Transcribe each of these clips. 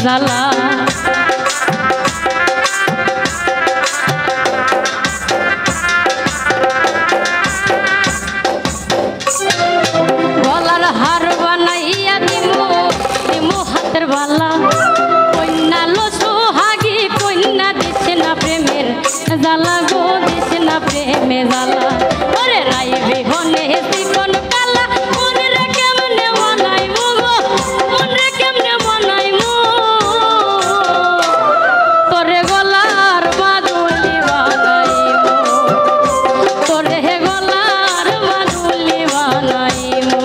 জ্বালা গলার হার বানাইয়া দিমু দিমু হাতের বালা কন্যা লসু হাগি কন্যা দিছে না প্রেমের জ্বালা গো দিছে না প্রেমে জ্বালা ওরে রাই বিহনে চিকন কালা মনে রে কেমনে বানাইমু গো মনে রে কেমনে বানাইমু তোরে গলার বাদুলি বানাইমু তোরে গলার বাদুলি বানাইমু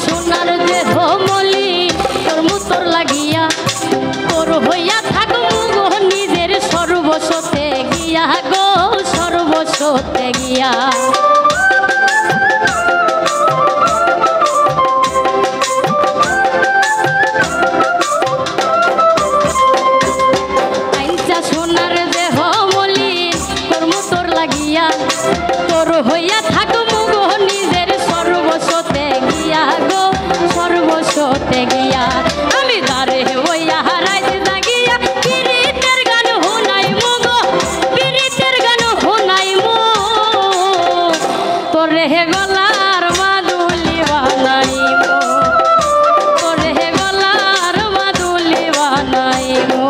সোনার দেহ মলি তোর মুতর লাগিয়া তোর হইয়া থাকবো গো নিজের সর্বস্বতে গিয়া গো সর্বস্বতে গিয়া আইনচা সোনার দেহ মলি তোর মুতর লাগিয়া তোর হইয়া থাকবো গো নিজের সর্বস্বতে গিয়া গো সর্বস্বতে গিয়া আমি দারে হইয়া হারাইতে লাগিয়া পীড়িতের গান শুনাইমু গো পীড়িতের গান শুনাইমু তোরে গলার মাদুলি বানাইমু তোরে গলার মাদুলি বানাইমু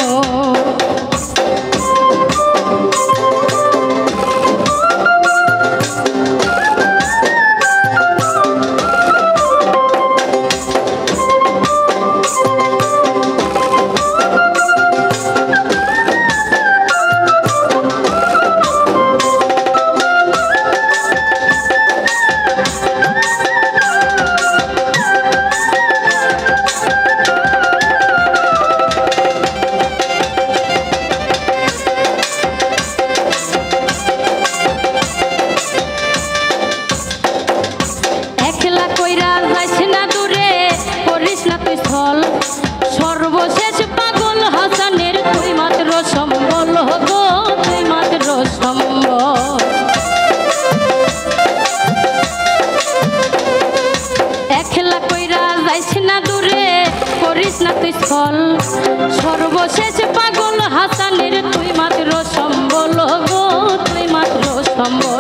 সর্বশেষ পাগল হাসানের তুই মাত্র সম্বল গো তুই মাত্র সম্বল একলা কইরা যাইস না দূরে করিস না তুই ছল সর্বশেষ পাগল হাসানের তুই মাত্র সম্বল গো তুই মাত্র সম্বল